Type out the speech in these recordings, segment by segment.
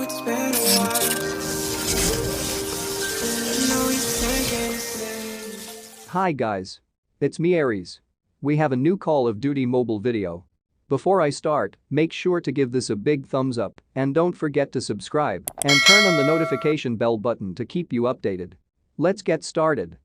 it's been a while. I know you're thinking the same. Hi guys. It's me Aries. We have a new Call of Duty mobile video. Before I start, make sure to give this a big thumbs up and don't forget to subscribe and turn on the notification bell button to keep you updated. Let's get started.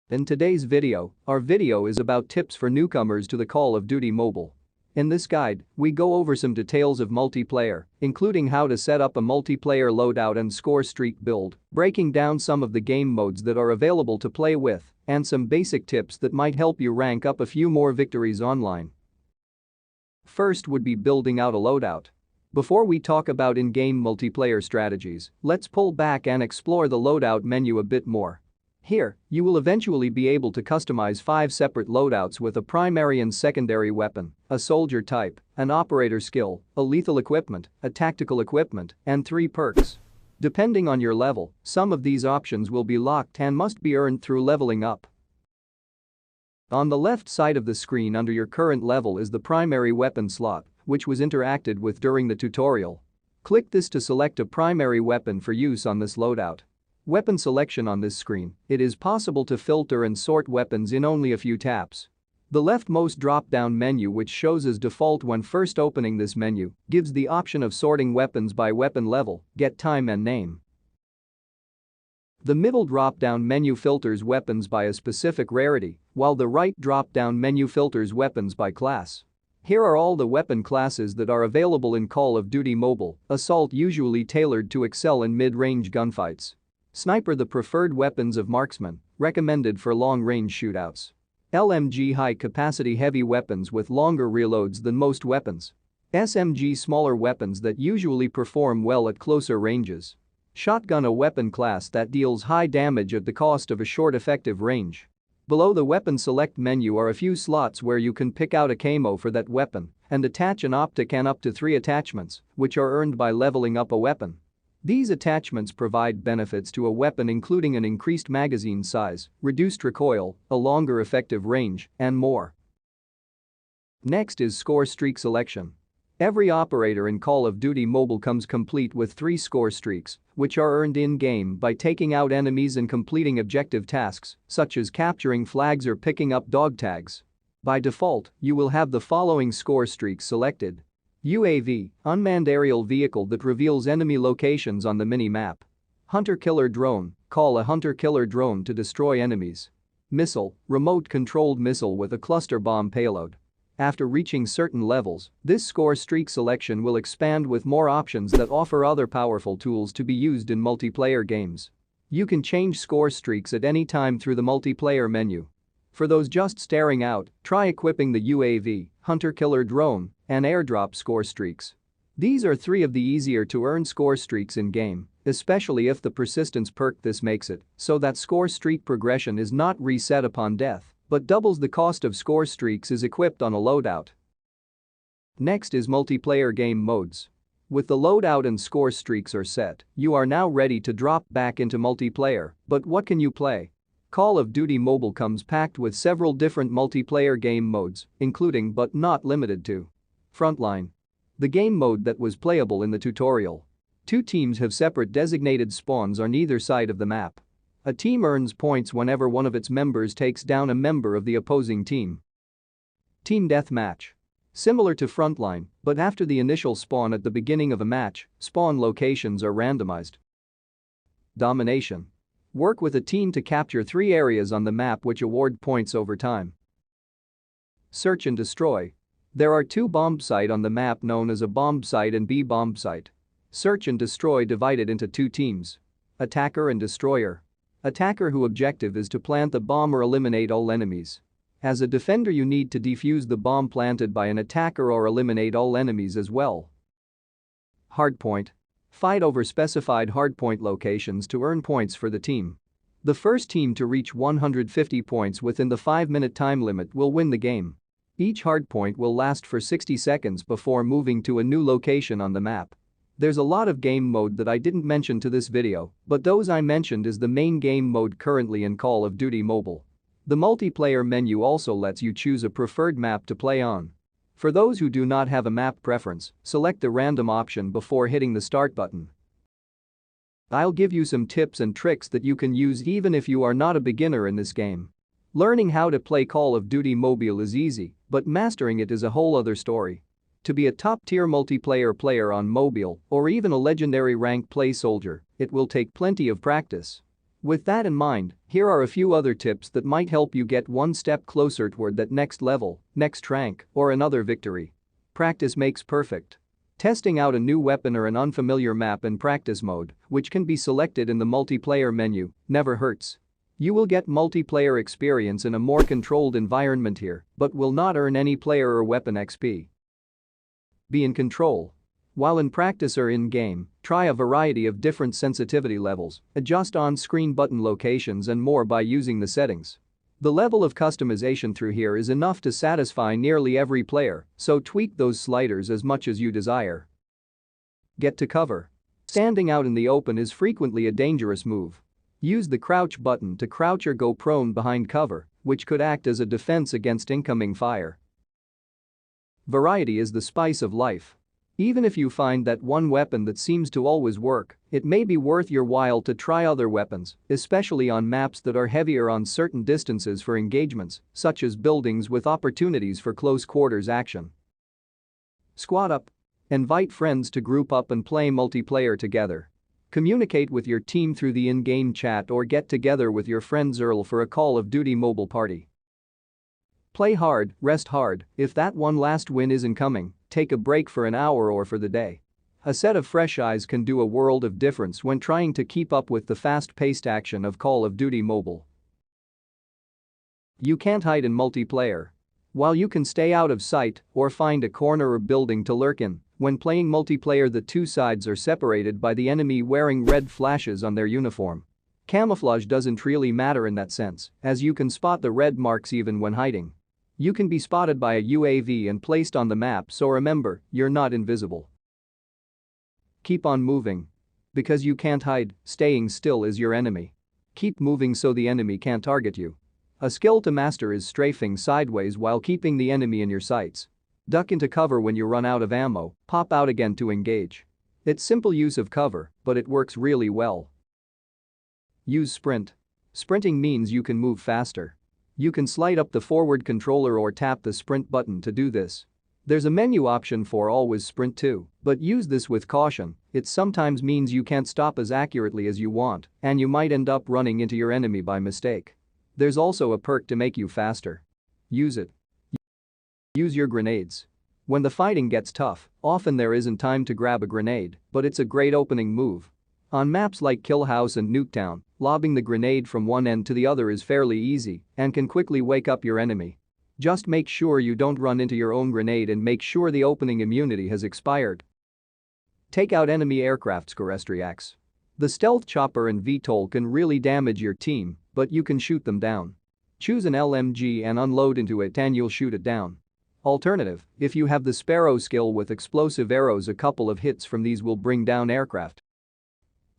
In today's video, our video is about tips for newcomers to the Call of Duty mobile. In this guide, we go over some details of multiplayer, including how to set up a multiplayer loadout and score streak build, breaking down some of the game modes that are available to play with, and some basic tips that might help you rank up a few more victories online. First would be building out a loadout. Before we talk about in-game multiplayer strategies, let's pull back and explore the loadout menu a bit more. Here, you will eventually be able to customize 5 separate loadouts with a primary and secondary weapon, a soldier type, an operator skill, a lethal equipment, a tactical equipment, and 3 perks. Depending on your level, some of these options will be locked and must be earned through leveling up. On the left side of the screen under your current level is the primary weapon slot, which was interacted with during the tutorial. Click this to select a primary weapon for use on this loadout. Weapon selection on this screen, it is possible to filter and sort weapons in only a few taps. The leftmost drop-down menu, which shows as default when first opening this menu, gives the option of sorting weapons by weapon level, get time and name. The middle drop-down menu filters weapons by a specific rarity, while the right drop-down menu filters weapons by class. Here are all the weapon classes that are available in Call of Duty Mobile, Assault usually tailored to excel in mid-range gunfights. Sniper the preferred weapons of marksman, recommended for long-range shootouts. LMG high-capacity heavy weapons with longer reloads than most weapons. SMG smaller weapons that usually perform well at closer ranges. Shotgun a weapon class that deals high damage at the cost of a short effective range. Below the weapon select menu are a few slots where you can pick out a camo for that weapon and attach an optic and up to 3 attachments, which are earned by leveling up a weapon. These attachments provide benefits to a weapon including an increased magazine size, reduced recoil, a longer effective range, and more. Next is Scorestreak Selection. Every operator in Call of Duty Mobile comes complete with 3 score streaks, which are earned in-game by taking out enemies and completing objective tasks, such as capturing flags or picking up dog tags. By default, you will have the following score streaks selected. UAV, unmanned aerial vehicle that reveals enemy locations on the mini-map. Hunter-killer drone, call a hunter-killer drone to destroy enemies. Missile, remote-controlled missile with a cluster bomb payload. After reaching certain levels, this score streak selection will expand with more options that offer other powerful tools to be used in multiplayer games. You can change score streaks at any time through the multiplayer menu. For those just staring out, try equipping the UAV, hunter-killer drone, and airdrop score streaks. These are 3 of the easier to earn score streaks in-game, especially if the persistence perk this makes it so that score streak progression is not reset upon death, but doubles the cost of score streaks is equipped on a loadout. Next is multiplayer game modes. With the loadout and score streaks are set, you are now ready to drop back into multiplayer, but what can you play? Call of Duty Mobile comes packed with several different multiplayer game modes, including but not limited to Frontline, the game mode that was playable in the tutorial. 2 teams have separate designated spawns on either side of the map. A team earns points whenever one of its members takes down a member of the opposing team. Team Deathmatch. Similar to Frontline, but after the initial spawn at the beginning of a match, spawn locations are randomized. Domination. Work with a team to capture 3 areas on the map which award points over time. Search and destroy. There are 2 bomb sites on the map known as a bomb site and B bomb site. Search and destroy divided into 2 teams. Attacker and destroyer. Attacker whose objective is to plant the bomb or eliminate all enemies. As a defender you need to defuse the bomb planted by an attacker or eliminate all enemies as well. Hardpoint. Fight over specified hardpoint locations to earn points for the team. The first team to reach 150 points within the 5-minute time limit will win the game. Each hardpoint will last for 60 seconds before moving to a new location on the map. There's a lot of game mode that I didn't mention to this video, but those I mentioned is the main game mode currently in Call of Duty Mobile. The multiplayer menu also lets you choose a preferred map to play on. For those who do not have a map preference, select the random option before hitting the start button. I'll give you some tips and tricks that you can use even if you are not a beginner in this game. Learning how to play Call of Duty Mobile is easy, but mastering it is a whole other story. To be a top-tier multiplayer player on mobile, or even a legendary rank play soldier, it will take plenty of practice. With that in mind, here are a few other tips that might help you get one step closer toward that next level, next rank, or another victory. Practice makes perfect. Testing out a new weapon or an unfamiliar map in practice mode, which can be selected in the multiplayer menu, never hurts. You will get multiplayer experience in a more controlled environment here, but will not earn any player or weapon XP. Be in control. While in practice or in-game, try a variety of different sensitivity levels, adjust on-screen button locations and more by using the settings. The level of customization through here is enough to satisfy nearly every player, so tweak those sliders as much as you desire. Get to cover. Standing out in the open is frequently a dangerous move. Use the crouch button to crouch or go prone behind cover, which could act as a defense against incoming fire. Variety is the spice of life. Even if you find that one weapon that seems to always work, it may be worth your while to try other weapons, especially on maps that are heavier on certain distances for engagements, such as buildings with opportunities for close quarters action. Squad up. Invite friends to group up and play multiplayer together. Communicate with your team through the in-game chat or get together with your friends early for a Call of Duty mobile party. Play hard, rest hard. If that one last win isn't coming, take a break for an hour or for the day. A set of fresh eyes can do a world of difference when trying to keep up with the fast-paced action of Call of Duty Mobile. You can't hide in multiplayer. While you can stay out of sight or find a corner or building to lurk in, when playing multiplayer the two sides are separated by the enemy wearing red flashes on their uniform. Camouflage doesn't really matter in that sense, as you can spot the red marks even when hiding. You can be spotted by a UAV and placed on the map, so remember, you're not invisible. Keep on moving. Because you can't hide, staying still is your enemy. Keep moving so the enemy can't target you. A skill to master is strafing sideways while keeping the enemy in your sights. Duck into cover when you run out of ammo, pop out again to engage. It's simple use of cover, but it works really well. Use sprint. Sprinting means you can move faster. You can slide up the forward controller or tap the sprint button to do this. There's a menu option for always sprint too, but use this with caution. It sometimes means you can't stop as accurately as you want, and you might end up running into your enemy by mistake. There's also a perk to make you faster. Use it. Use your grenades. When the fighting gets tough, often there isn't time to grab a grenade, but it's a great opening move. On maps like Kill House and Nuketown, lobbing the grenade from one end to the other is fairly easy and can quickly wake up your enemy. Just make sure you don't run into your own grenade and make sure the opening immunity has expired. Take out enemy aircraft. Scorestreak. The stealth chopper and VTOL can really damage your team, but you can shoot them down. Choose an LMG and unload into it and you'll shoot it down. Alternative, if you have the Sparrow skill with explosive arrows, a couple of hits from these will bring down aircraft.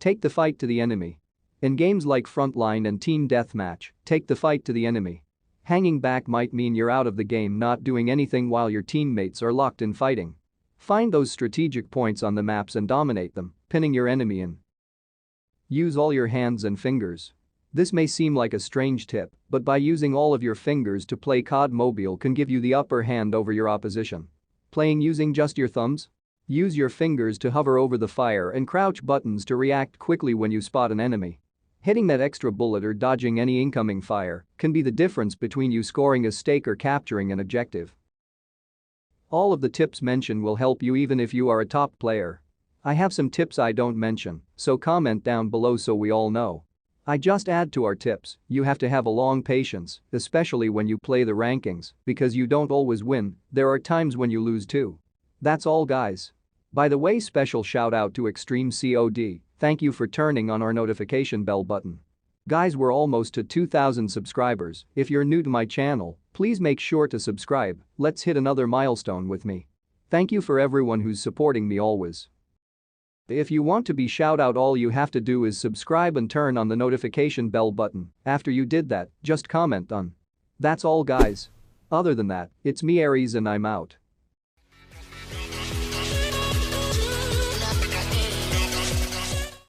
Take the fight to the enemy. In games like Frontline and Team Deathmatch, take the fight to the enemy. Hanging back might mean you're out of the game, not doing anything while your teammates are locked in fighting. Find those strategic points on the maps and dominate them, pinning your enemy in. Use all your hands and fingers. This may seem like a strange tip, but by using all of your fingers to play COD Mobile can give you the upper hand over your opposition. Playing using just your thumbs? Use your fingers to hover over the fire and crouch buttons to react quickly when you spot an enemy. Hitting that extra bullet or dodging any incoming fire can be the difference between you scoring a stake or capturing an objective. All of the tips mentioned will help you even if you are a top player. I have some tips I don't mention, so comment down below so we all know. I just add to our tips, you have to have a long patience, especially when you play the rankings, because you don't always win, there are times when you lose too. That's all guys. By the way, special shout out to Extreme COD, thank you for turning on our notification bell button. Guys, we're almost to 2,000 subscribers. If you're new to my channel, please make sure to subscribe. Let's hit another milestone with me. Thank you for everyone who's supporting me always. If you want to be shout out, all you have to do is subscribe and turn on the notification bell button. After you did that, just comment on. That's all guys. Other than that, it's me Aries and I'm out.